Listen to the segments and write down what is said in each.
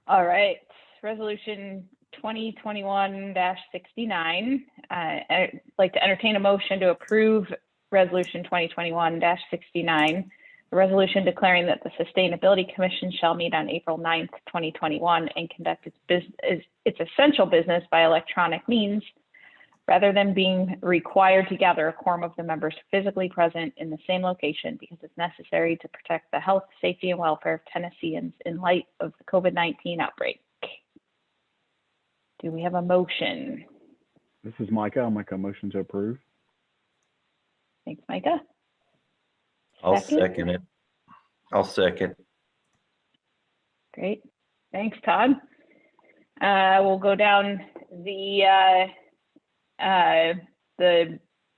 All right, resolution 2021-69. I'd like to entertain a motion to approve resolution 2021-69, a resolution declaring that the Sustainability Commission shall meet on April 9th, 2021 and conduct its essential business by electronic means, rather than being required to gather a quorum of the members physically present in the same location, because it's necessary to protect the health, safety, and welfare of Tennesseans in light of the COVID-19 outbreak. Do we have a motion? This is Micah. I'll make a motion to approve. Thanks, Micah. I'll Second? second it. I'll second. Great. Thanks, Todd. We'll go down the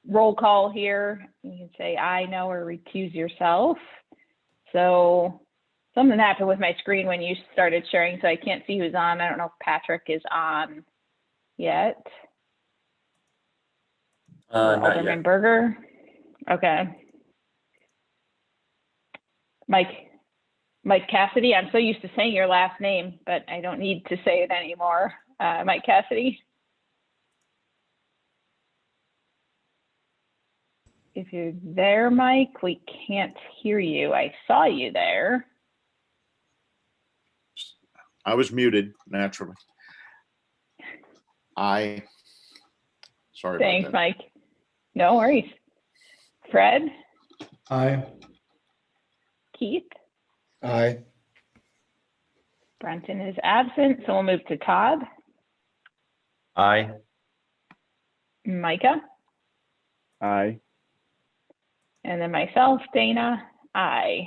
roll call here. You can say aye, no, or recuse yourself. So something happened with my screen when you started sharing, so I can't see who's on. I don't know if Patrick is on yet. Not Alderman yet. Berger. Okay. Mike Cassidy. I'm so used to saying your last name, but I don't need to say it anymore. Mike Cassidy. If you're there, Mike, we can't hear you. I saw you there. I was muted naturally. Sorry Thanks, about that. Mike. No worries. Fred, Aye. Keith, Aye. Brenton is absent, so we'll move to Todd, Aye. Micah, Aye. and then myself, Dana, aye.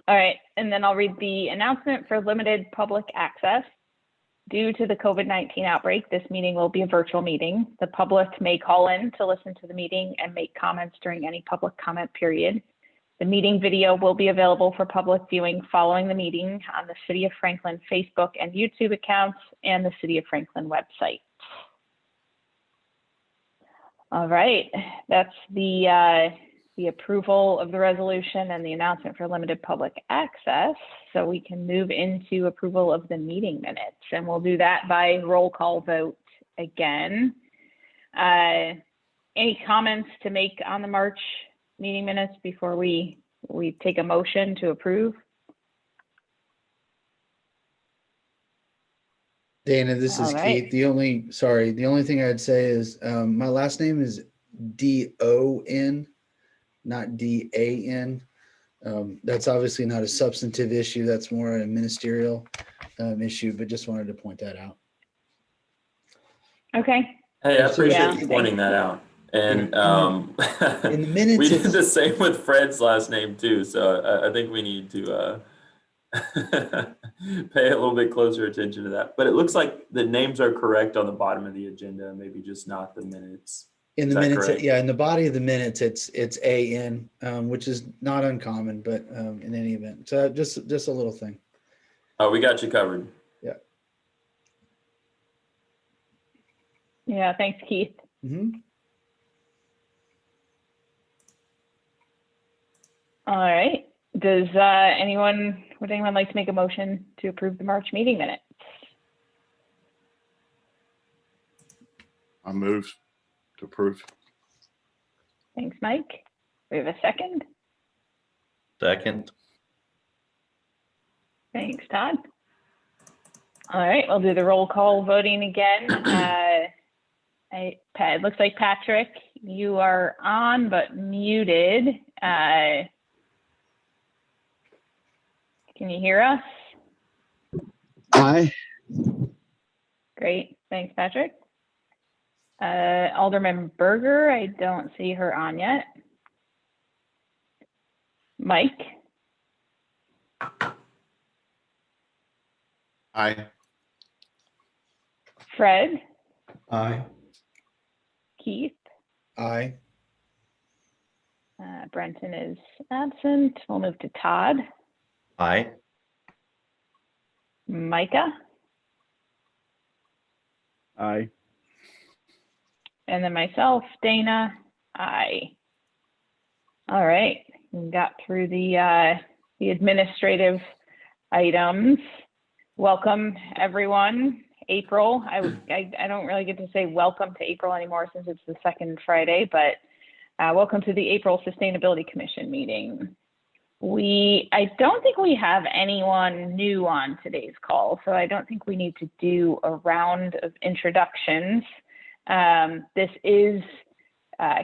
All right, and then I'll read the announcement for limited public access. Due to the COVID-19 outbreak, this meeting will be a virtual meeting. The public may call in to listen to the meeting and make comments during any public comment period. The meeting video will be available for public viewing following the meeting on the City of Franklin Facebook and YouTube accounts and the City of Franklin website. All right, that's the approval of the resolution and the announcement for limited public access. So we can move into approval of the meeting minutes, and we'll do that by roll call vote again. Any comments to make on the March meeting minutes before we take a motion to approve? Dana, this is All right. Keith. The only thing I'd say is my last name is D-O-N, not D-A-N. That's obviously not a substantive issue. That's more a ministerial issue, but just wanted to point that out. Okay. Hey, I appreciate Yeah. you pointing that out. And In the minutes, we did it's- the same with Fred's last name too. So I think we need to pay a little bit closer attention to that. But it looks like the names are correct on the bottom of the agenda, maybe just not the minutes. in Is the that minutes, correct? yeah, in the body of the minutes, it's A-N, which is not uncommon, but in any event, so just a little thing. Oh, we got you covered. Yeah, thanks, Keith. Mhm. All right. Would anyone like to make a motion to approve the March meeting minutes? I move to approve. Thanks, Mike. We have a second. Second. Thanks, Todd. All right, we'll do the roll call voting again. It looks like Patrick, you are on but muted. Can you hear us? Aye. Great, thanks, Patrick. Alderman Berger, I don't see her on yet. Mike, Aye. Fred, Aye. Keith, Aye. Brenton is absent. We'll move to Todd, Aye. Micah, Aye. and then myself, Dana, aye. All right, we got through the administrative items. Welcome, everyone. April, I don't really get to say welcome to April anymore since it's the second Friday, but welcome to the April Sustainability Commission meeting. I don't think we have anyone new on today's call, so I don't think we need to do a round of introductions. This is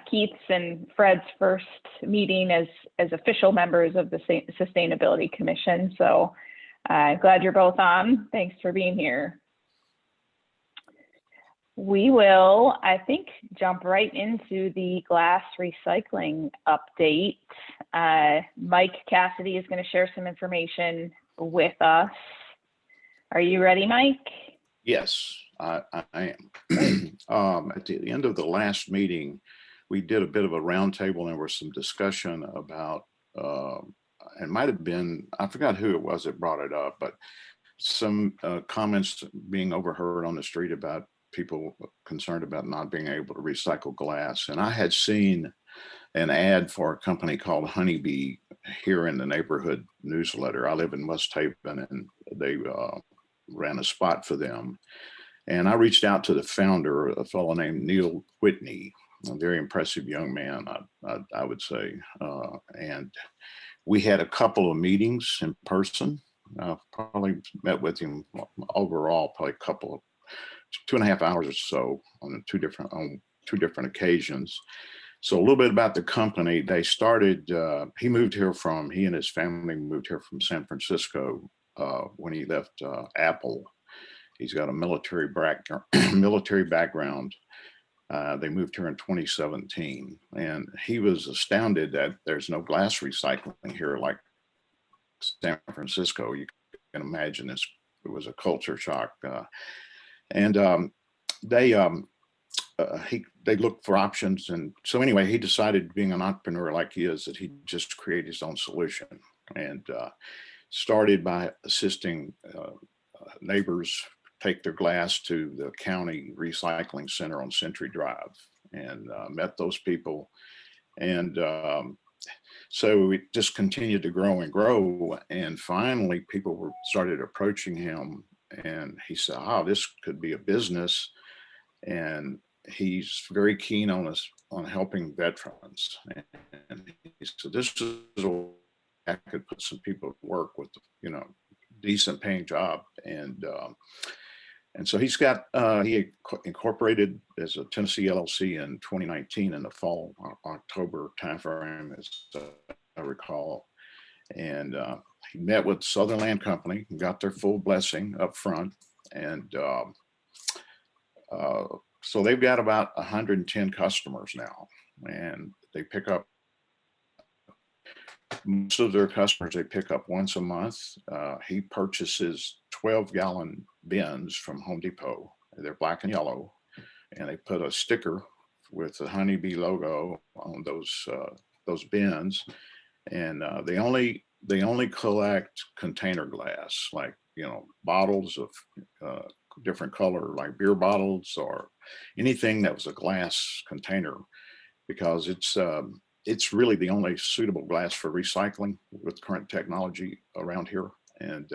Keith's and Fred's first meeting as official members of the Sustainability Commission, so glad you're both on. Thanks for being here. We will, I think, jump right into the glass recycling update. Mike Cassidy is going to share some information with us. Are you ready, Mike? Yes, I am. At the end of the last meeting, we did a bit of a roundtable and there was some discussion about, it might have been, I forgot who it was that brought it up, but some comments being overheard on the street about people concerned about not being able to recycle glass. And I had seen an ad for a company called Honeybee here in the neighborhood newsletter. I live in West Haven and they ran a spot for them. And I reached out to the founder, a fellow named Neil Whitney, a very impressive young man, I would say. And we had a couple of meetings in person. Probably met with him overall, probably a couple of 2.5 hours or so on two different occasions. So a little bit about the company. They started, he and his family moved here from San Francisco when he left Apple. He's got a military background. They moved here in 2017 and he was astounded that there's no glass recycling here like San Francisco. You can imagine it was a culture shock. And they looked for options. And so anyway, he decided, being an entrepreneur like he is, that he'd just create his own solution, and started by assisting neighbors take their glass to the county recycling center on Century Drive, and met those people. And so it just continued to grow and grow. And finally, people started approaching him. And he said, this could be a business. And he's very keen on helping veterans. And he said, this is a I could put some people to work with, decent paying job. And so he's got, he incorporated as a Tennessee LLC in 2019 in the fall, October timeframe, as I recall. And he met with Southern Land Company, got their full blessing up front. And so they've got about 110 customers now, and they pick up, most of their customers they pick up once a month. He purchases 12-gallon bins from Home Depot. They're black and yellow, and they put a sticker with the Honeybee logo on those bins. And they only collect container glass, like, bottles of different color, like beer bottles or anything that was a glass container, because it's really the only suitable glass for recycling with current technology around here. And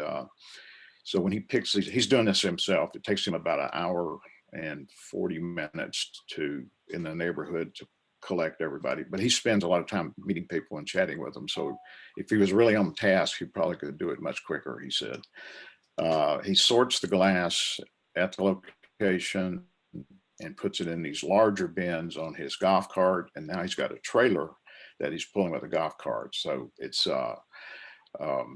so when he picks these, he's doing this himself. It takes him about an hour and 40 minutes in the neighborhood to collect everybody, but he spends a lot of time meeting people and chatting with them. So if he was really on task, he probably could do it much quicker, he said. He sorts the glass at the location and puts it in these larger bins on his golf cart. And now he's got a trailer that he's pulling with a golf cart. So it's,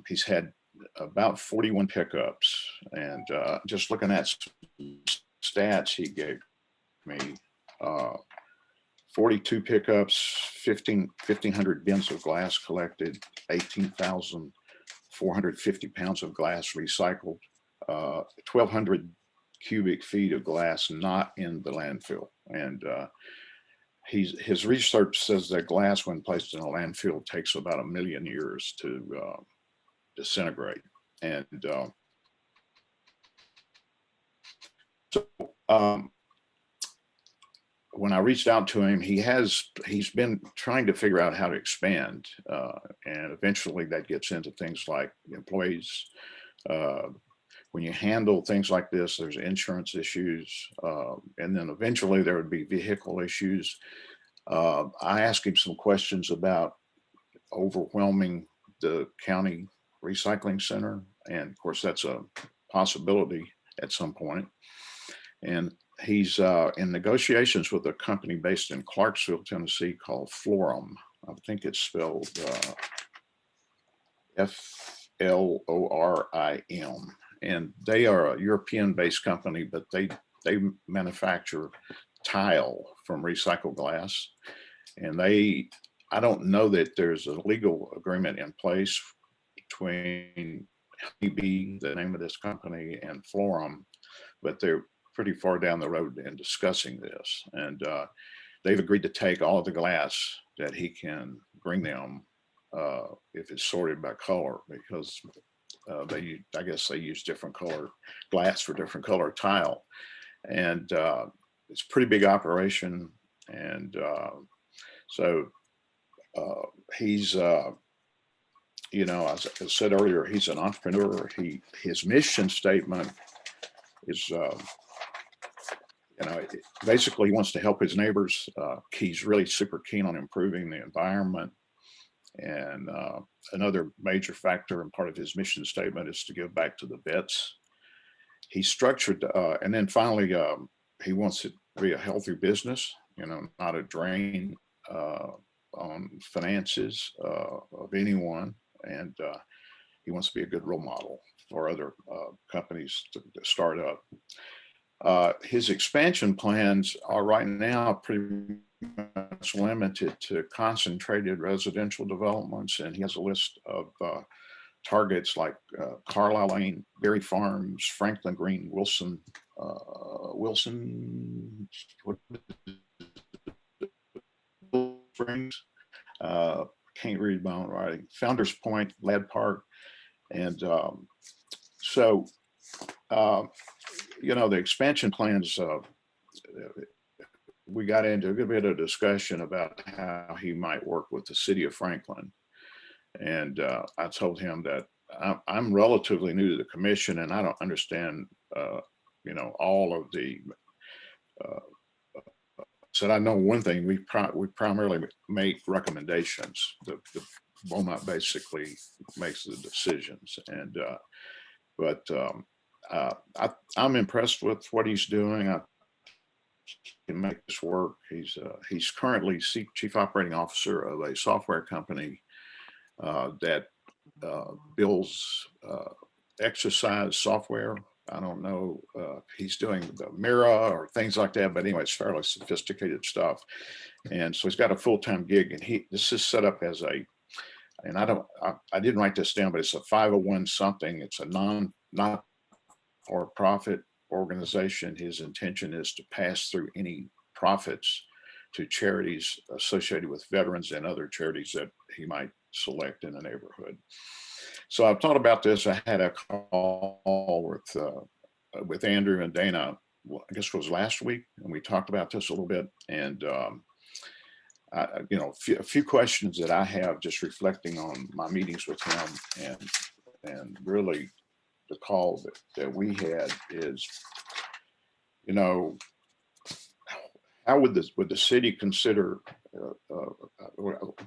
he's had about 41 pickups, and just looking at stats he gave me, 42 pickups, 1,500 bins of glass collected, 18,450 pounds of glass recycled, 1,200 cubic feet of glass not in the landfill. And his research says that glass, when placed in a landfill, takes about 1 million years to disintegrate. And when I reached out to him, he's been trying to figure out how to expand, and eventually that gets into things like employees, when you handle things like this, there's insurance issues, and then eventually there would be vehicle issues. I asked him some questions about overwhelming the county recycling center. And of course, that's a possibility at some point. And he's in negotiations with a company based in Clarksville, Tennessee called Florim. I think it's spelled Florim. And they are a European-based company, but they manufacture tile from recycled glass. And I don't know that there's a legal agreement in place between Honeybee, the name of this company, and Florim, but they're pretty far down the road in discussing this. And they've agreed to take all of the glass that he can bring them if it's sorted by color, because I guess they use different color glass for different color tile. And it's a pretty big operation. And so he's, you know, as I said earlier, he's an entrepreneur. His mission statement is, you know, basically he wants to help his neighbors. He's really super keen on improving the environment. And another major factor and part of his mission statement is to give back to the vets. He's structured, and then finally, he wants it to be a healthy business, you know, not a drain on finances of anyone. And he wants to be a good role model for other companies to start up. His expansion plans are right now pretty much limited to concentrated residential developments, and he has a list of targets like Carlisle Lane, Berry Farms, Franklin Green, Wilson, Springs, can't read my own writing, Founders Point, Lad Park. And so, you know, the expansion plans, we got into a good bit of discussion about how he might work with the city of Franklin. And I told him that I'm relatively new to the commission and I don't understand, you know, all of the, said I know one thing, we primarily make recommendations. The BOMA basically makes the decisions. And, but I'm impressed with what he's doing. I can make this work. He's currently chief operating officer of a software company that builds exercise software. I don't know if he's doing the Mira or things like that, but anyway, it's fairly sophisticated stuff. And so he's got a full-time gig, and this is set up as a, and I didn't write this down, but it's a 501 something. It's a not for profit organization. His intention is to pass through any profits to charities associated with veterans and other charities that he might select in the neighborhood. So I've thought about this. I had a call with Andrew and Dana, I guess it was last week, and we talked about this a little bit. And you know, a few questions that I have just reflecting on my meetings with him, and really the call that we had is, you know, how would the city consider?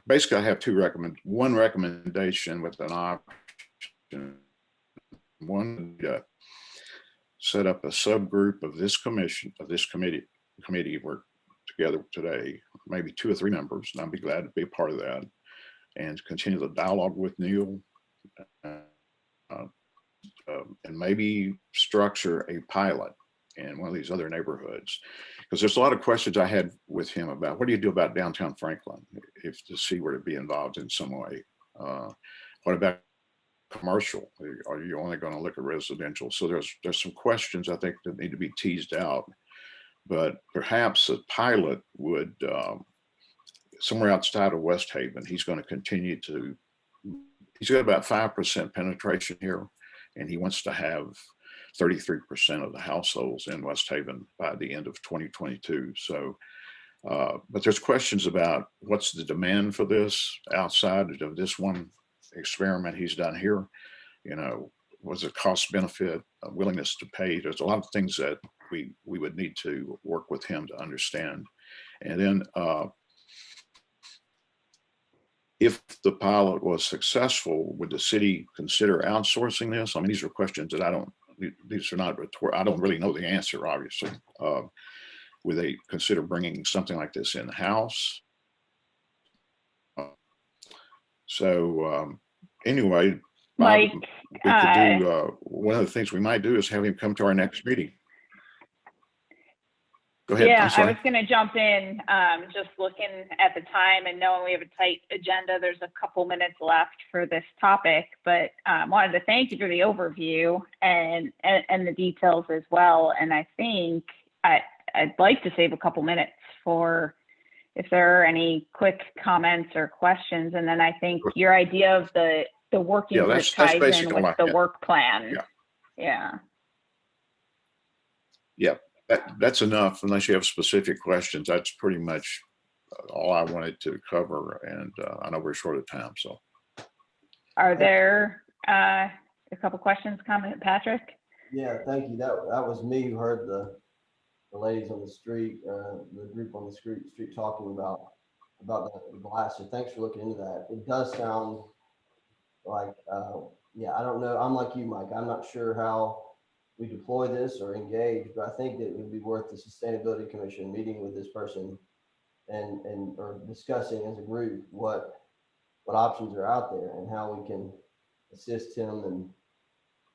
Basically, I have one recommendation with an option. One, set up a subgroup of this committee. We're together today, maybe 2 or 3 members, and I'd be glad to be a part of that, and continue the dialogue with Neil, and maybe structure a pilot in one of these other neighborhoods, because there's a lot of questions I had with him about what do you do about downtown Franklin if the city were to be involved in some way. What about commercial? Are you only going to look at residential? So there's some questions I think that need to be teased out, but perhaps a pilot would, somewhere outside of West Haven, he's going to continue to, he's got about 5% penetration here, and he wants to have 33% of the households in West Haven by the end of 2022. So, but there's questions about what's the demand for this outside of this one experiment he's done here. You know, was a cost benefit, a willingness to pay. There's a lot of things that we would need to work with him to understand. And then if the pilot was successful, would the city consider outsourcing this? I mean, these are questions that these are not, I don't really know the answer, obviously. Would they consider bringing something like this in-house? Anyway, Mike, we could do, one of the things we might do is have him come to our next meeting. Go ahead. yeah, I'm I sorry. was going to jump in, just looking at the time and knowing we have a tight agenda. There's a couple minutes left for this topic, but wanted to thank you for the overview and the details as well. And I think I'd like to save a couple minutes for if there are any quick comments or questions. And then I think your idea of the working group that's ties in basically with like the it. work plan. Yeah. Yeah. That's enough unless you have specific questions. That's pretty much all I wanted to cover. And I know we're short of time, so. Are there a couple questions, comment, Patrick? Yeah, thank you. That was me who heard the ladies on the street, the group on the street talking about the glass. So thanks for looking into that. It does sound like, yeah, I don't know. I'm like you, Mike. I'm not sure how we deploy this or engage, but I think that it would be worth the Sustainability Commission meeting with this person or discussing as a group what options are out there and how we can assist him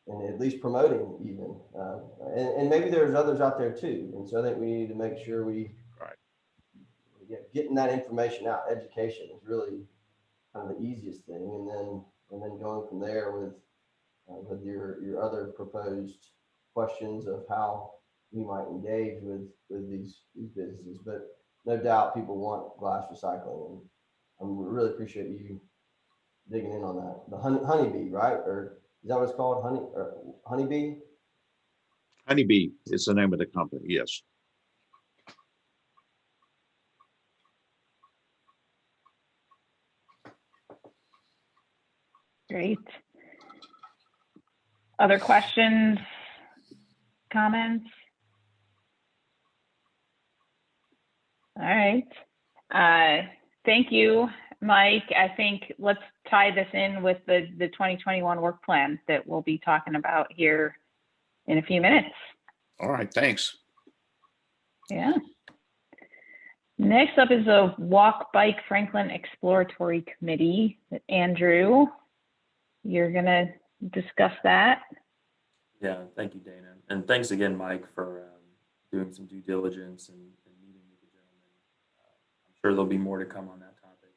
and at least promoting even. And maybe there's others out there too. And so I think we need to make sure getting that information out. Education is really kind of the easiest thing. And then going from there with your other proposed questions of how we might engage with these businesses. But no doubt people want glass recycling, and I really appreciate you digging in on that. The honeybee, right? Or is that what it's called? Honeybee? Honeybee is the name of the company. Yes. Great. Other questions, comments? All right. Thank you, Mike. I think let's tie this in with the 2021 work plan that we'll be talking about here in a few minutes. All right. Thanks. Yeah. Next up is the Walk Bike Franklin Exploratory Committee. Andrew, you're going to discuss that. Yeah, thank you, Dana. And thanks again, Mike, for doing some due diligence and meeting with the gentleman. I'm sure there'll be more to come on that topic.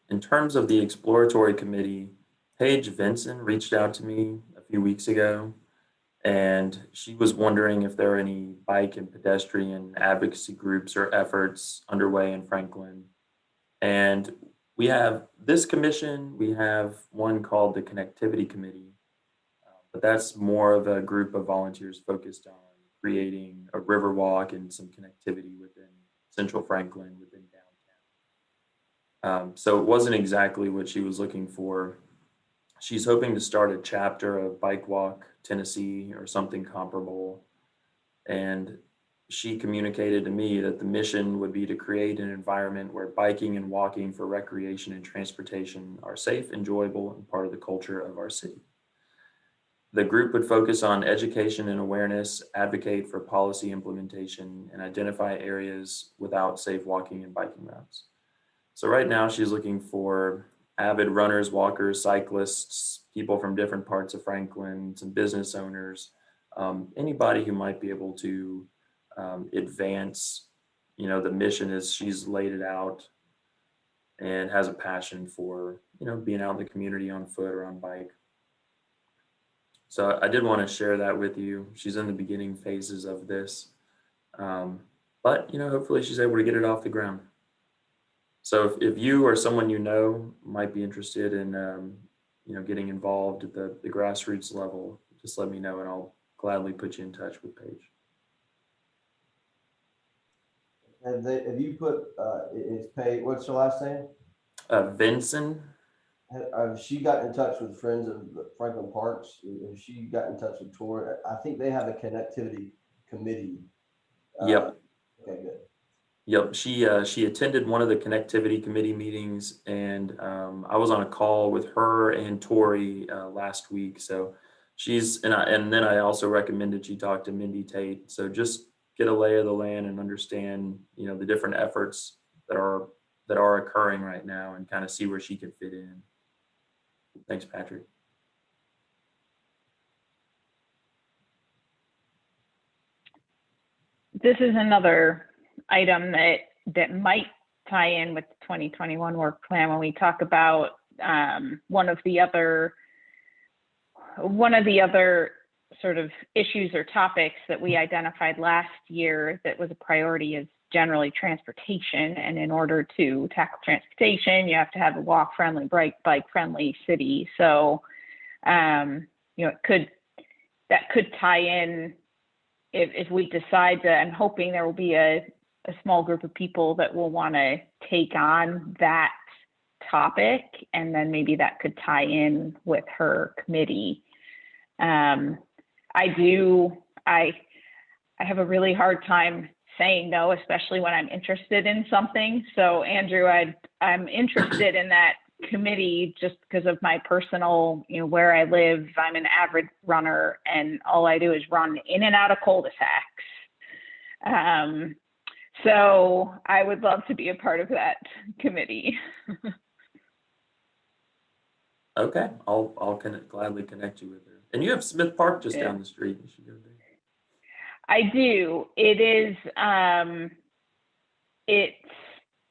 In terms of the exploratory committee, Paige Vinson reached out to me a few weeks ago, and she was wondering if there are any bike and pedestrian advocacy groups or efforts underway in Franklin. And we have this commission, we have one called the Connectivity Committee, but that's more of a group of volunteers focused on creating a river walk and some connectivity within Central Franklin, within downtown. So it wasn't exactly what she was looking for. She's hoping to start a chapter of Bike Walk Tennessee or something comparable. And she communicated to me that the mission would be to create an environment where biking and walking for recreation and transportation are safe, enjoyable, and part of the culture of our city. The group would focus on education and awareness, advocate for policy implementation, and identify areas without safe walking and biking routes. So right now she's looking for avid runners, walkers, cyclists, people from different parts of Franklin, some business owners, anybody who might be able to advance, the mission as she's laid it out and has a passion for, being out in the community on foot or on bike. So I did want to share that with you. She's in the beginning phases of this, but, hopefully she's able to get it off the ground. So if you or someone might be interested in, getting involved at the grassroots level, just let me know and I'll gladly put you in touch with Paige. Have you put, is Paige, what's your last name? Vinson, Have she got in touch with Friends of the Franklin Parks? Have she got in touch with Tori? I think they have a connectivity committee. Yep. Okay, good. Yep, she attended one of the connectivity committee meetings, and I was on a call with her and Tori last week. So and then I also recommended she talk to Mindy Tate. So just get a lay of the land and understand, the different efforts that are occurring right now, and kind of see where she can fit in. Thanks, Patrick. This is another item that might tie in with the 2021 work plan when we talk about one of the other sort of issues or topics that we identified last year that was a priority is generally transportation. And in order to tackle transportation, you have to have a walk-friendly, bike-friendly city. So, that could tie in if we decide to. I'm hoping there will be a small group of people that will want to take on that topic, and then maybe that could tie in with her committee. I have a really hard time saying no, especially when I'm interested in something. So Andrew, I'm interested in that committee just because of my personal, where I live. I'm an avid runner, and all I do is run in and out of cul-de-sacs. So I would love to be a part of that committee. Okay, I'll gladly connect you with her. And you have Smith Park just down the street. You should go there. I do. It is. I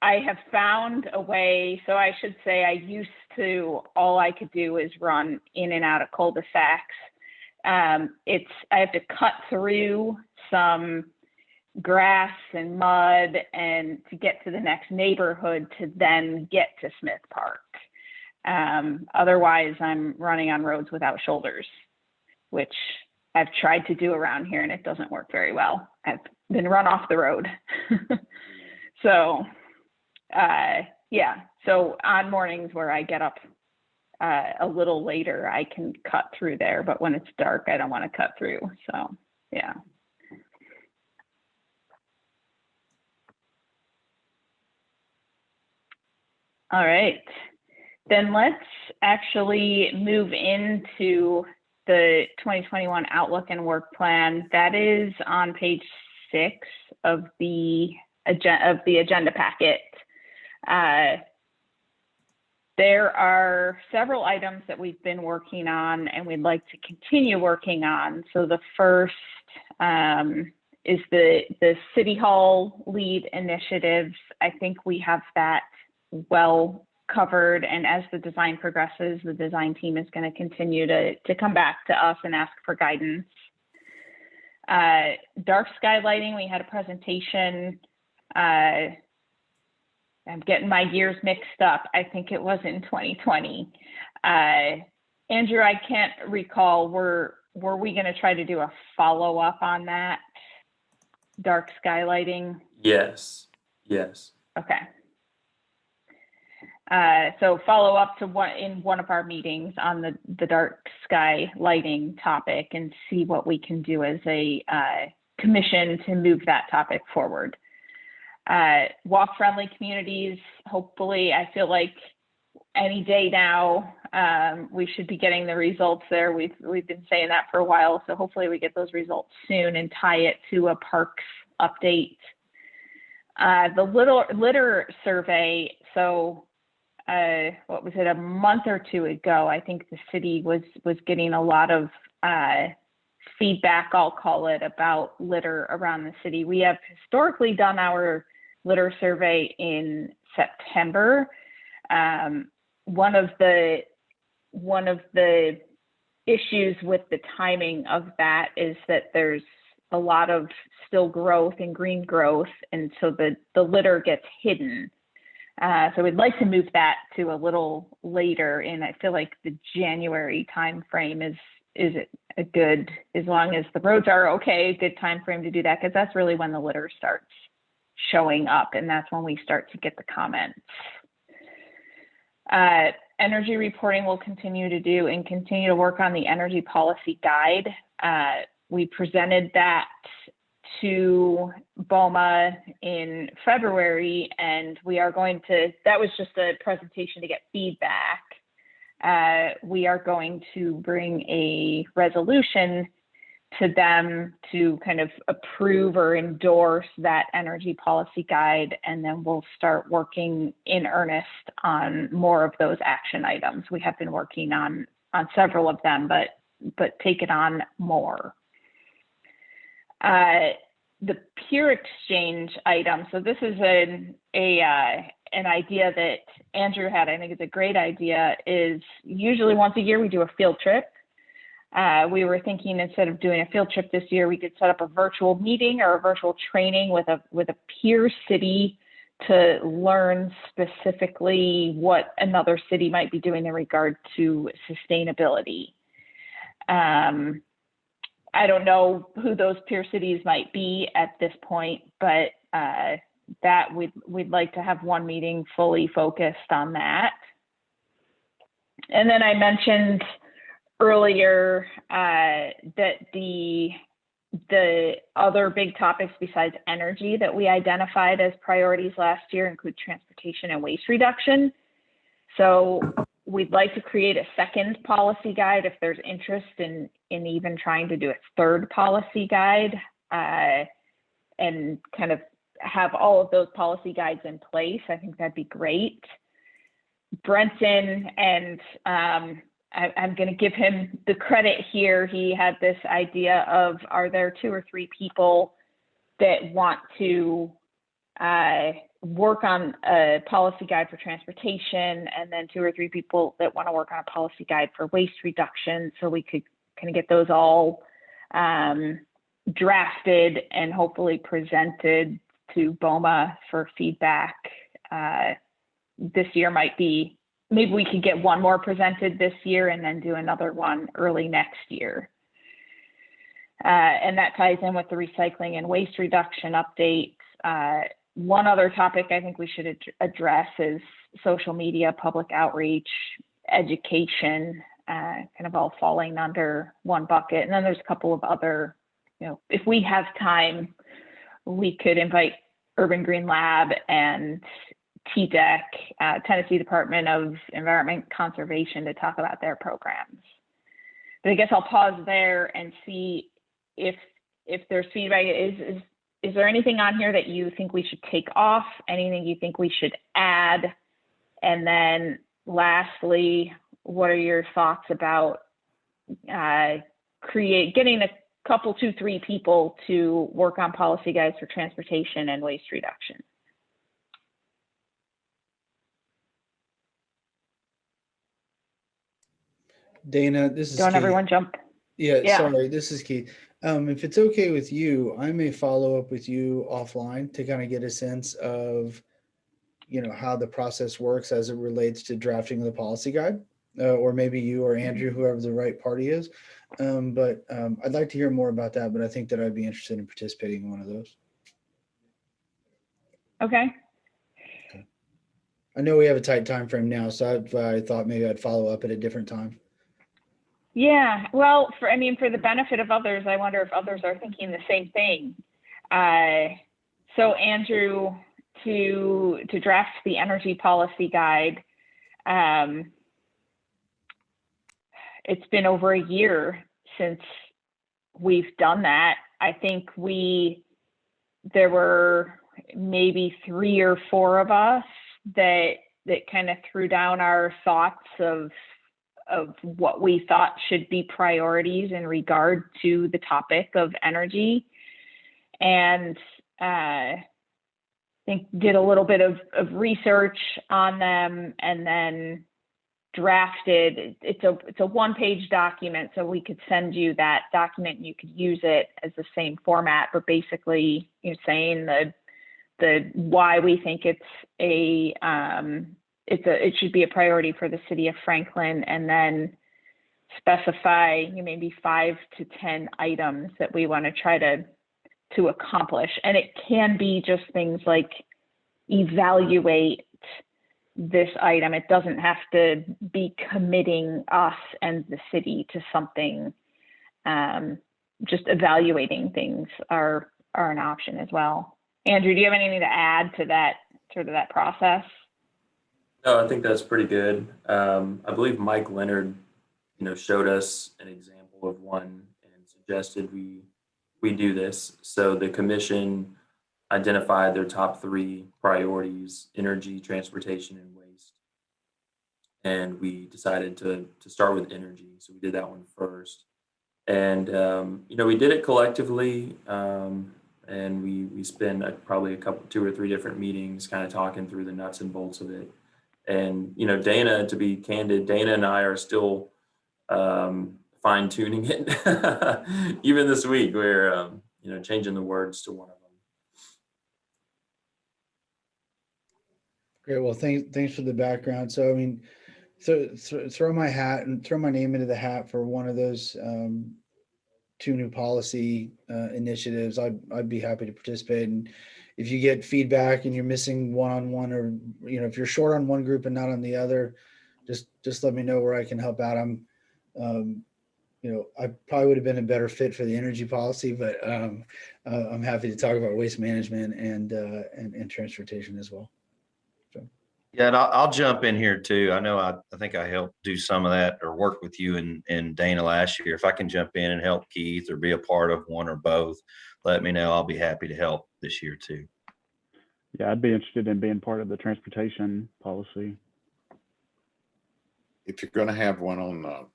have found a way. So I should say, I used to. All I could do is run in and out of cul-de-sacs. I have to cut through some grass and mud and to get to the next neighborhood to then get to Smith Park. Otherwise, I'm running on roads without shoulders, which I've tried to do around here, and it doesn't work very well. I've been run off the road. So, so on mornings where I get up a little later, I can cut through there, but when it's dark, I don't want to cut through. So, yeah. All right, then let's actually move into the 2021 Outlook and Work Plan. That is on page 6 of the agenda packet. There are several items that we've been working on and we'd like to continue working on. So the first is the City Hall lead initiatives. I think we have that well covered, and as the design progresses, the design team is going to continue to come back to us and ask for guidance. Dark sky lighting, we had a presentation. I'm getting my years mixed up. I think it was in 2020. Andrew, I can't recall, were we going to try to do a follow-up on that dark sky lighting? Yes. Okay. So follow up to one of our meetings on the dark sky lighting topic and see what we can do as a commission to move that topic forward. Walk-friendly communities, hopefully, I feel like any day now, we should be getting the results there. We've been saying that for a while, so hopefully we get those results soon and tie it to a parks update. The litter survey, so what was it, a month or two ago, I think the city was getting a lot of feedback, I'll call it, about litter around the city. We have historically done our litter survey in September. One of the issues with the timing of that is that there's a lot of still growth and green growth, and so the litter gets hidden. So we'd like to move that to a little later, and I feel like the January timeframe is a good, as long as the roads are okay, good timeframe to do that, because that's really when the litter starts showing up, and that's when we start to get the comments. energy reporting we'll continue to do and continue to work on the energy policy guide. We presented that to BOMA in February, and we are going to, that was just a presentation to get feedback. We are going to bring a resolution to them to kind of approve or endorse that energy policy guide, and then we'll start working in earnest on more of those action items. We have been working on several of them, but take it on more. The peer exchange item. So this is an idea that Andrew had. I think it's a great idea. Is usually once a year we do a field trip. We were thinking instead of doing a field trip this year, we could set up a virtual meeting or a virtual training with a peer city to learn specifically what another city might be doing in regard to sustainability. I don't know who those peer cities might be at this point, but that we'd like to have one meeting fully focused on that. And then I mentioned earlier that the other big topics besides energy that we identified as priorities last year include transportation and waste reduction. So we'd like to create a second policy guide if there's interest in even trying to do a third policy guide, and kind of have all of those policy guides in place. I think that'd be great. Brenton, and I'm going to give him the credit here. He had this idea of, are there 2 or 3 people that want to work on a policy guide for transportation, and then 2 or 3 people that want to work on a policy guide for waste reduction, so we could kind of get those all drafted and hopefully presented to BOMA for feedback. This year might be, maybe we could get one more presented this year and then do another one early next year. And that ties in with the recycling and waste reduction updates. One other topic I think we should address is social media, public outreach, education, kind of all falling under one bucket. And then there's a couple of other, if we have time, we could invite Urban Green Lab and TDEC, Tennessee Department of Environment Conservation, to talk about their programs. But I guess I'll pause there and see if there's feedback. Is there anything on here that you think we should take off? Anything you think we should add? And then lastly, what are your thoughts about getting a couple, 2, 3 people to work on policy guides for transportation and waste reduction? Dana, this is Don't Keith. everyone jump. Yeah, sorry, this is Keith. If it's okay with you, I may follow up with you offline to kind of get a sense of, how the process works as it relates to drafting the policy guide, or maybe you or Andrew, whoever the right party is. But I'd like to hear more about that, but I think that I'd be interested in participating in one of those. Okay. I know we have a tight time frame now, so I thought maybe I'd follow up at a different time. Yeah, well, for the benefit of others, I wonder if others are thinking the same thing. So Andrew, to draft the energy policy guide, it's been over a year since we've done that. I think there were maybe 3 or 4 of us that kind of threw down our thoughts of what we thought should be priorities in regard to the topic of energy, and I think did a little bit of research on them, and then drafted. It's a 1-page document, so we could send you that document and you could use it as the same format, but basically saying the why we think it should be a priority for the city of Franklin, and then specify maybe 5 to 10 items that we want to try to accomplish. And it can be just things like evaluate this item. It doesn't have to be committing us and the city to something. Just evaluating things are an option as well. Andrew, do you have anything to add to that, sort of that process? No, I think that's pretty good. I believe Mike Leonard, showed us an example of one and suggested we do this. So the commission identified their top 3 priorities: energy, transportation, and waste. And we decided to start with energy. So we did that one first. And, we did it collectively. And we spent probably 2 or 3 different meetings kind of talking through the nuts and bolts of it. And, Dana, to be candid, Dana and I are still fine tuning it. Even this week, we're, changing the words to one of them. Great. Well, thanks for the background. So, I mean, throw my hat and throw my name into the hat for one of those 2 new policy initiatives. I'd be happy to participate. And if you get feedback and you're missing one-on-one, or if you're short on one group and not on the other, just let me know where I can help out. I'm I probably would have been a better fit for the energy policy, but I'm happy to talk about waste management and transportation as well. Yeah, and I'll jump in here too. I know I think I helped do some of that or work with you and Dana last year. If I can jump in and help Keith or be a part of one or both, let me know. I'll be happy to help this year too. Yeah, I'd be interested in being part of the transportation policy. If you're going to have one on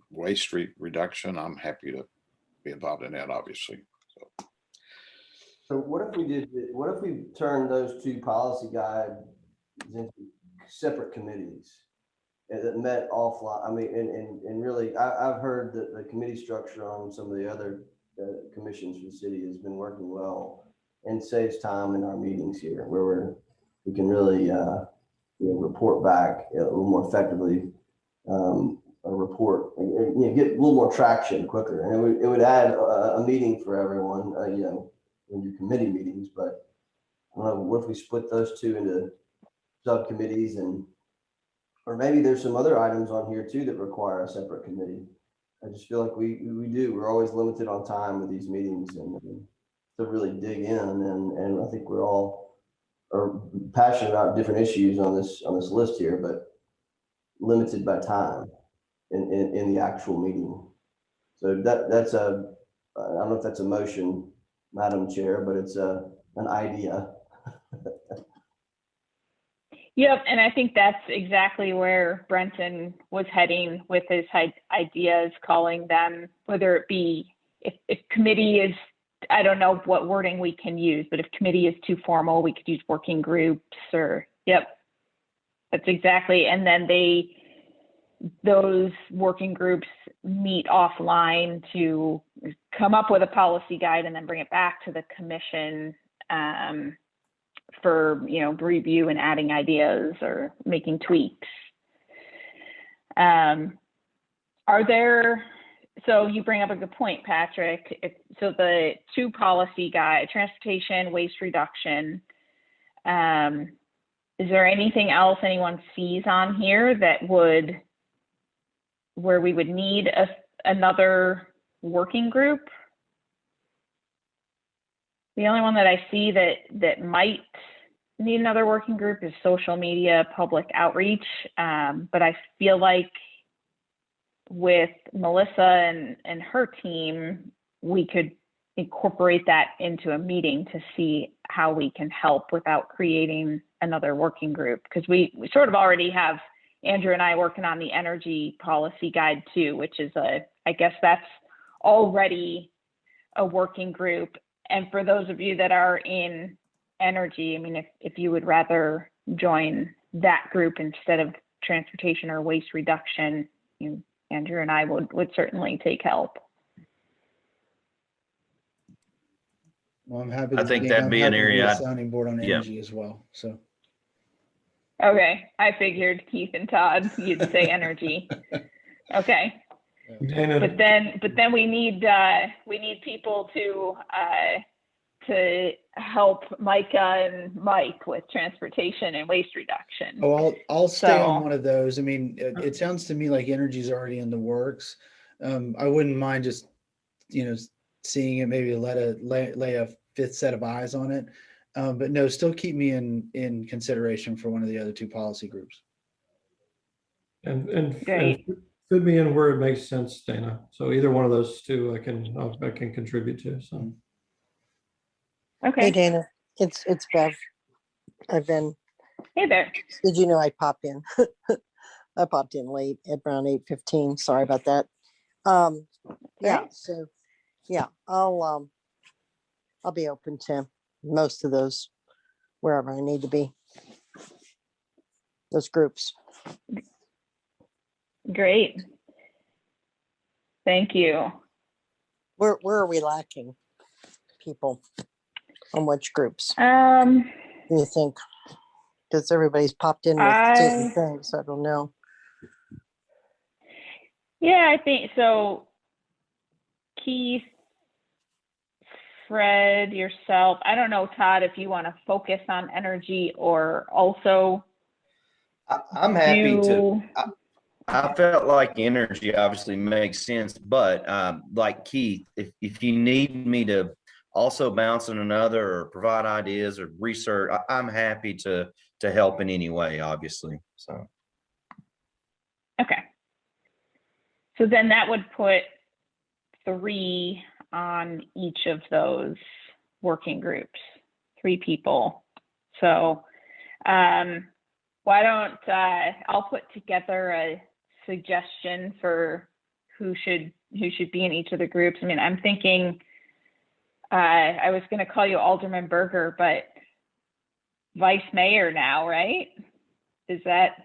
waste reduction, I'm happy to be involved in that, obviously. So what if we turned those 2 policy guides into separate committees that met offline? I mean, and really, I've heard that the committee structure on some of the other commissions for the city has been working well and saves time in our meetings here, where we can really report back a little more effectively, a report, get a little more traction quicker, and it would add a meeting for everyone, in your committee meetings. But I don't know, what if we split those 2 into subcommittees, or maybe there's some other items on here too that require a separate committee. I just feel like we're always limited on time with these meetings, and to really dig in, and I think we're all are passionate about different issues on this list here, but limited by time in the actual meeting. So that's I don't know if that's a motion, Madam Chair, but it's an idea. Yep, and I think that's exactly where Brenton was heading with his ideas, calling them, whether it be, if committee is, I don't know what wording we can use, but if committee is too formal, we could use working groups, or, yep, that's exactly. And then those working groups meet offline to come up with a policy guide and then bring it back to the commission for review and adding ideas or making tweaks. So you bring up a good point, Patrick. So the 2 policy guide, transportation, waste reduction, is there anything else anyone sees on here where we would need another working group? The only one that I see that might need another working group is social media, public outreach. But I feel like with Melissa and her team, we could incorporate that into a meeting to see how we can help without creating another working group. Because we sort of already have Andrew and I working on the energy policy guide too, which is I guess that's already a working group. And for those of you that are in energy, I mean, if you would rather join that group instead of transportation or waste reduction, Andrew and I would certainly take help. Well, I'm happy. I think that'd be an area a sounding board on energy as well. So. Okay, I figured Keith and Todd, you'd say energy. Okay. But then we need people to help Micah and Mike with transportation and waste reduction. Oh, I'll stay on So- one of those. I mean, it sounds to me like energy's already in the works. I wouldn't mind just, seeing it, maybe lay a fifth set of eyes on it. But no, still keep me in consideration for one of the other two policy groups. And Great. fit me in where it makes sense, Dana. So either one of those two I can contribute to, so. Hey Okay. Dana, it's Bev. I've been, Hey there. did you know I popped in? I popped in late at around 8:15. Sorry about that. Yeah, Right. so yeah, I'll be open to most of those wherever I need to be. Those groups. Great. Thank you. Where are we lacking people? On which groups Um, do you think? Because everybody's popped in with certain things. I don't know. yeah, I think so. Keith, Fred, yourself. I don't know, Todd, if you want to focus on energy or also I'm happy to. do. I felt like energy obviously makes sense, but like Keith, if you need me to also bounce on another or provide ideas or research, I'm happy to help in any way, obviously. So Okay. So then that would put 3 on each of those working groups, 3 people. So why don't I'll put together a suggestion for who should be in each of the groups. I mean, I'm thinking I was going to call you Alderman Berger, but vice mayor now, right? Is that?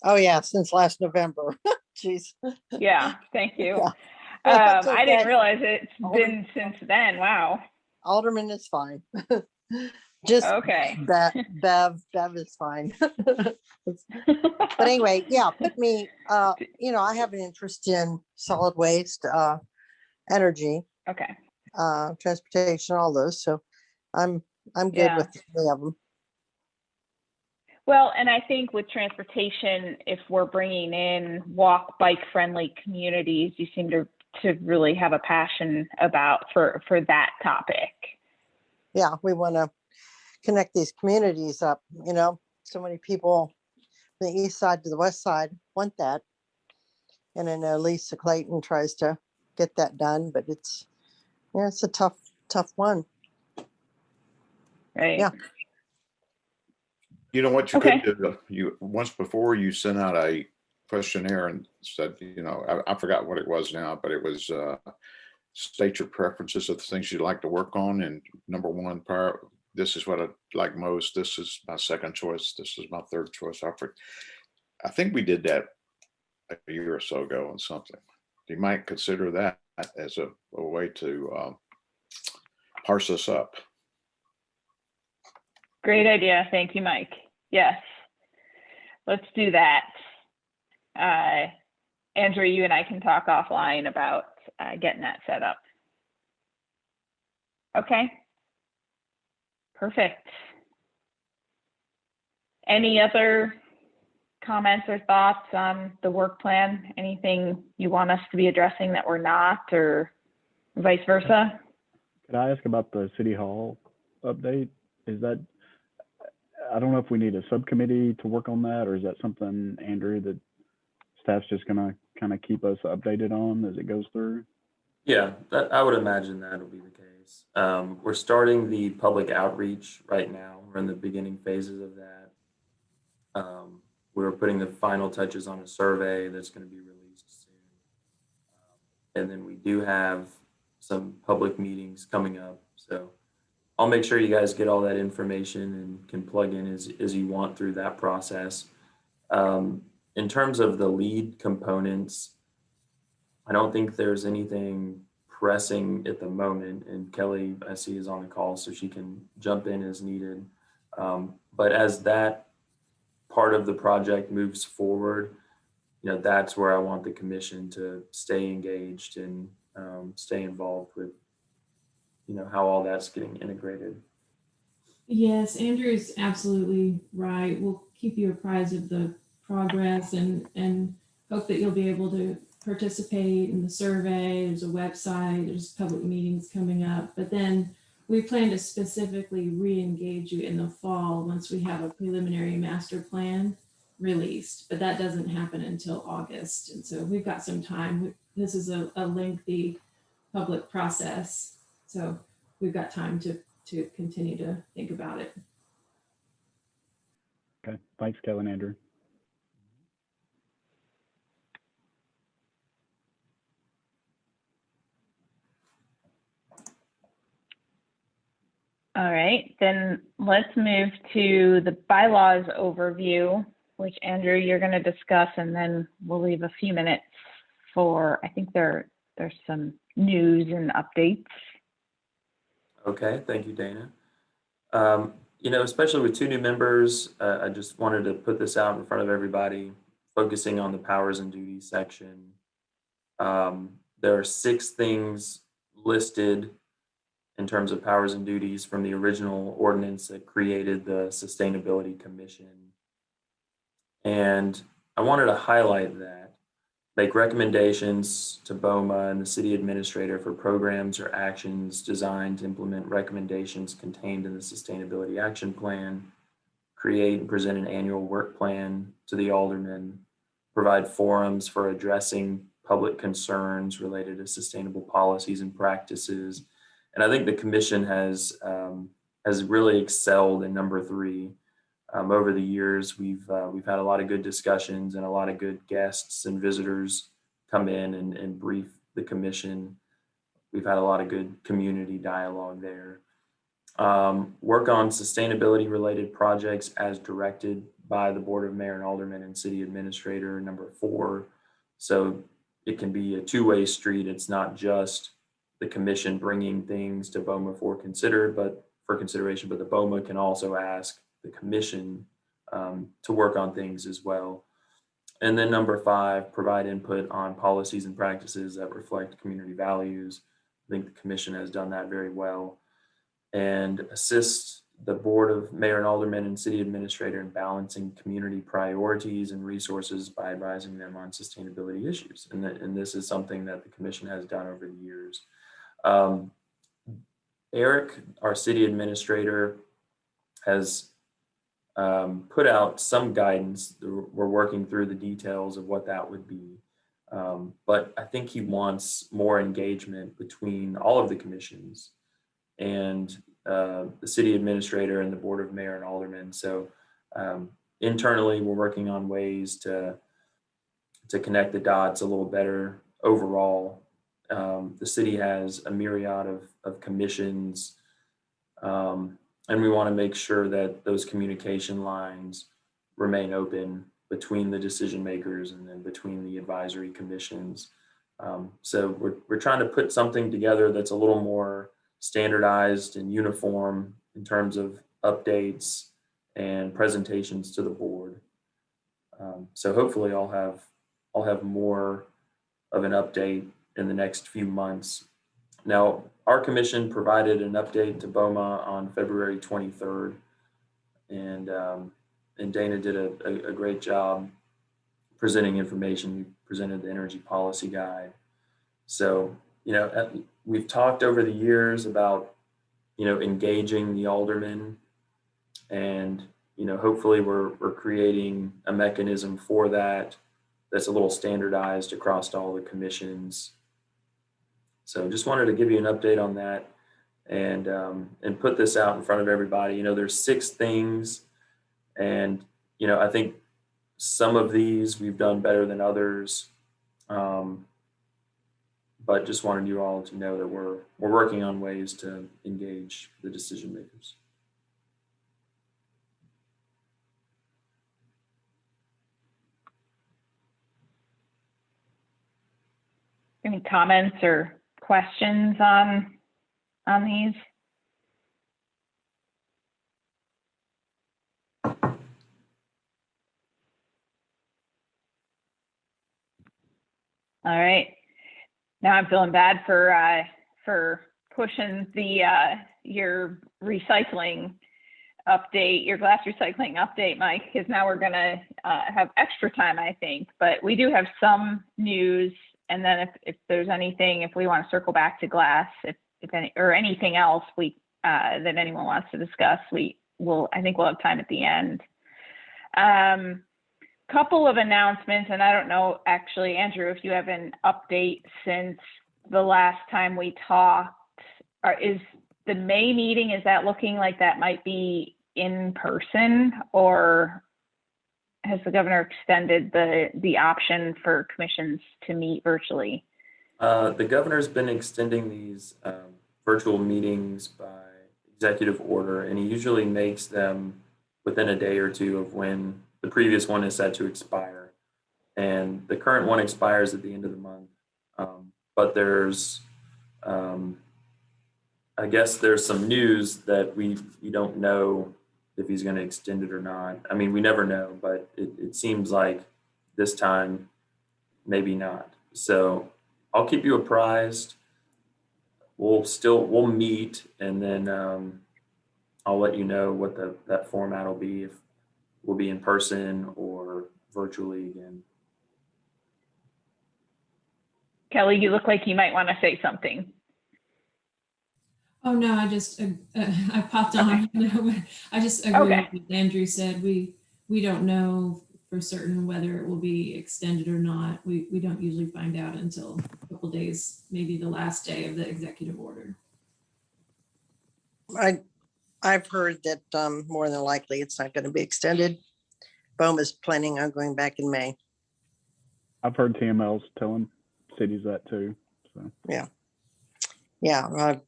Oh yeah, since last November. Jeez. Yeah, thank you. Yeah. That's I didn't okay. realize it's been since then. Wow. Alderman is fine. Just Okay. Bev is fine. But anyway, yeah, put me, I have an interest in solid waste, energy, Okay. transportation, all those. So I'm good Yeah. with any of them. Well, and I think with transportation, if we're bringing in walk, bike friendly communities, you seem to really have a passion about for that topic. Yeah, we want to connect these communities up, so many people from the east side to the west side want that. And I know Lisa Clayton tries to get that done, but it's a tough one. Right. Yeah. You know what you Okay. could do? You once before you sent out a questionnaire and said, I forgot what it was now, but it was state your preferences of the things you'd like to work on. And number 1, this is what I like most. This is my second choice. This is my third choice. I think we did that a year or so ago on something. You might consider that as a way to parse us up. Great idea. Thank you, Mike. Yes. Let's do that. Andrew, you and I can talk offline about getting that set up. Okay. Perfect. Any other comments or thoughts on the work plan? Anything you want us to be addressing that we're not, or vice versa? Could I ask about the city hall update? Is that, I don't know if we need a subcommittee to work on that, or is that something, Andrew, that staff's just gonna kind of keep us updated on as it goes through? Yeah, I would imagine that'll be the case. We're starting the public outreach right now. We're in the beginning phases of that. We're putting the final touches on a survey that's going to be released soon. And then we do have some public meetings coming up. So I'll make sure you guys get all that information and can plug in as you want through that process. In terms of the lead components, I don't think there's anything pressing at the moment, and Kelly, I see, is on the call, so she can jump in as needed. But as that part of the project moves forward, that's where I want the commission to stay engaged and stay involved with, how all that's getting integrated. Yes, Andrew's absolutely right. We'll keep you apprised of the progress and hope that you'll be able to participate in the survey. There's a website, there's public meetings coming up, but then we plan to specifically re-engage you in the fall once we have a preliminary master plan released, but that doesn't happen until August. And so we've got some time. This is a lengthy public process. So we've got time to continue to think about it. Okay, thanks, Kelly and Andrew. All right, then let's move to the bylaws overview, which Andrew, you're going to discuss, and then we'll leave a few minutes for, I think there's some news and updates. Okay, thank you, Dana. You know, especially with 2 new members, I just wanted to put this out in front of everybody, focusing on the powers and duties section. There are 6 things listed in terms of powers and duties from the original ordinance that created the Sustainability Commission. And I wanted to highlight that, make recommendations to BOMA and the city administrator for programs or actions designed to implement recommendations contained in the Sustainability Action Plan, create and present an annual work plan to the aldermen, provide forums for addressing public concerns related to sustainable policies and practices. And I think the commission has really excelled in number 3. Over the years, we've had a lot of good discussions and a lot of good guests and visitors come in and brief the commission. We've had a lot of good community dialogue there. Work on sustainability related projects as directed by the Board of Mayor and Aldermen and City Administrator, number 4. So it can be a 2-way street. It's not just the commission bringing things to BOMA for consideration, but the BOMA can also ask the commission to work on things as well. And then number 5, provide input on policies and practices that reflect community values. I think the commission has done that very well. And assist the Board of Mayor and Aldermen and City Administrator in balancing community priorities and resources by advising them on sustainability issues. And this is something that the commission has done over the years. Eric, our city administrator, has put out some guidance. We're working through the details of what that would be. But I think he wants more engagement between all of the commissions and the city administrator and the Board of Mayor and Aldermen. So internally, we're working on ways to connect the dots a little better overall. The city has a myriad of commissions, and we want to make sure that those communication lines remain open between the decision makers and then between the advisory commissions. So we're trying to put something together that's a little more standardized and uniform in terms of updates and presentations to the board. So hopefully I'll have more of an update in the next few months. Now, our commission provided an update to BOMA on February 23rd, and Dana did a great job presenting information. We presented the energy policy guide. So, you know, we've talked over the years about, you know, engaging the aldermen, and, you know, hopefully we're creating a mechanism for that that's a little standardized across all the commissions. So just wanted to give you an update on that and put this out in front of everybody. You know, there's 6 things, and, you know, I think some of these we've done better than others. But just wanted you all to know that we're working on ways to engage the decision makers. Any comments or questions on these? All right. Now I'm feeling bad for pushing the your recycling update, your glass recycling update, Mike, because now we're gonna have extra time, I think. But we do have some news, and then if there's anything, if we want to circle back to glass, if any, or anything else that anyone wants to discuss, I think we'll have time at the end. Couple of announcements, and I don't know, actually, Andrew, if you have an update since the last time we talked. Is the May meeting, is that looking like that might be in person, or has the governor extended the option for commissions to meet virtually? The governor's been extending these virtual meetings by executive order, and he usually makes them within a day or two of when the previous one is set to expire. And the current one expires at the end of the month. But there's, I guess there's some news that we don't know if he's going to extend it or not. I mean, we never know, but it seems like this time, maybe not. So I'll keep you apprised. We'll meet, and then I'll let you know what that format will be, if we'll be in person or virtually again. Kelly, you look like you might want to say something. Oh, no, I just, I popped on. I just agree Okay. with what Andrew said. We don't know for certain whether it will be extended or not. We don't usually find out until a couple days, maybe the last day of the executive order. I've heard that more than likely it's not going to be extended. BOMA's planning on going back in May. I've heard TML's telling cities that too. So Yeah. I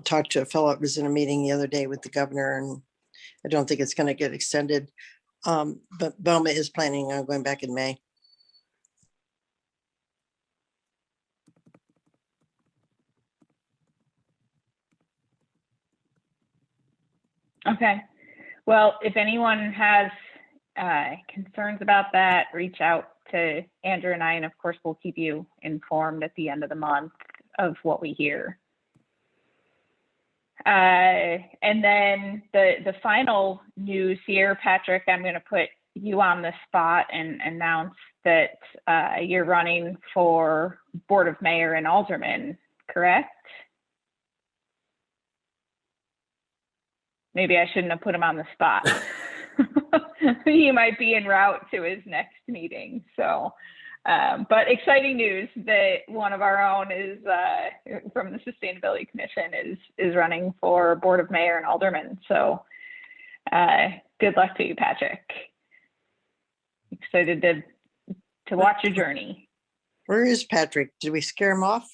talked to a fellow that was in a meeting the other day with the governor, and I don't think it's going to get extended. But BOMA is planning on going back in May. Okay. Well, if anyone has concerns about that, reach out to Andrew and I, and of course, we'll keep you informed at the end of the month of what we hear. And then the final news here, Patrick, I'm going to put you on the spot and announce that you're running for Board of Mayor and Alderman, correct? Maybe I shouldn't have put him on the spot. He might be en route to his next meeting. So, but exciting news that one of our own is from the Sustainability Commission is running for Board of Mayor and Alderman. So good luck to you, Patrick. Excited to watch your journey. Where is Patrick? Did we scare him off?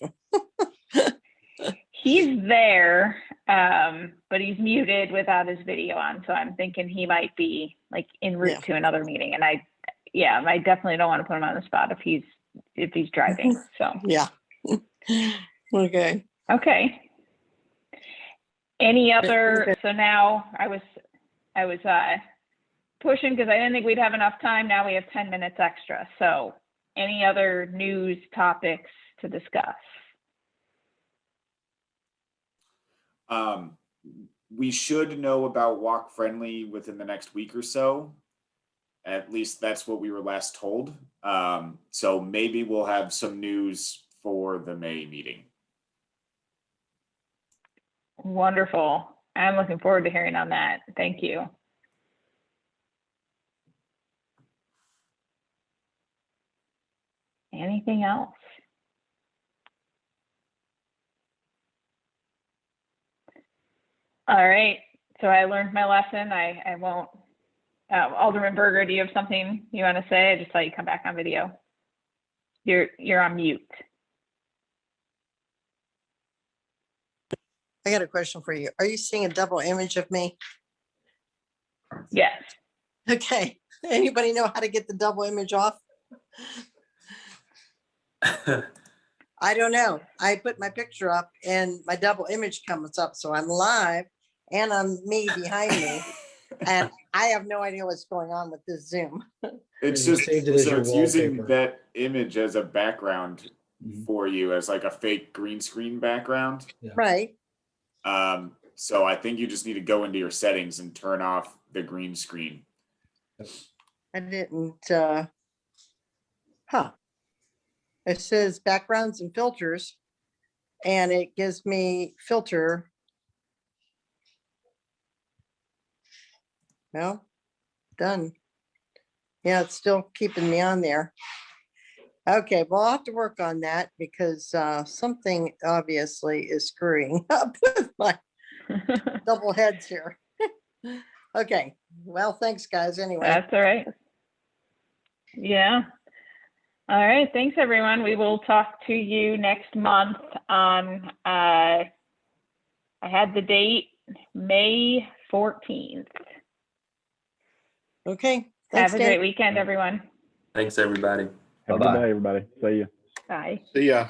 He's there, but he's muted without his video on. So I'm thinking he might be like en route to another meeting. And I definitely don't want to put him on the spot if he's driving. So Yeah. Okay. Okay. Any other? So now I was pushing because I didn't think we'd have enough time. Now we have 10 minutes extra. So any other news topics to discuss? We should know about Walk Friendly within the next week or so. At least that's what we were last told. So maybe we'll have some news for the May meeting. Wonderful. I'm looking forward to hearing on that. Thank you. Anything else? All right, so I learned my lesson. I won't. Alderman Berger, do you have something you want to say? I just saw you come back on video. You're on mute. I got a question for you. Are you seeing a double image of me? Yes. Okay. Anybody know how to get the double image off? I don't know. I put my picture up and my double image comes up. So I'm live and I'm me behind me. And I have no idea what's going on with this Zoom. It's You just saved it as so your it's using wallpaper. that image as a background Mhm. for you, as like a fake green screen background. Right. So I think you just need to go into your settings and turn off the green screen. I didn't, It says backgrounds and filters, and it gives me filter. Well, done. Yeah, it's still keeping me on there. Okay, well, I'll have to work on that because something obviously is screwing up with my double heads here. Okay, well, thanks, guys, anyway. That's all right. Yeah. All right. Thanks, everyone. We will talk to you next month on, I had the date, May 14th. Okay. Have Thanks, a Dan. great weekend, everyone. Thanks, everybody. Have a good Bye-bye. day, everybody. See you. Bye. See ya.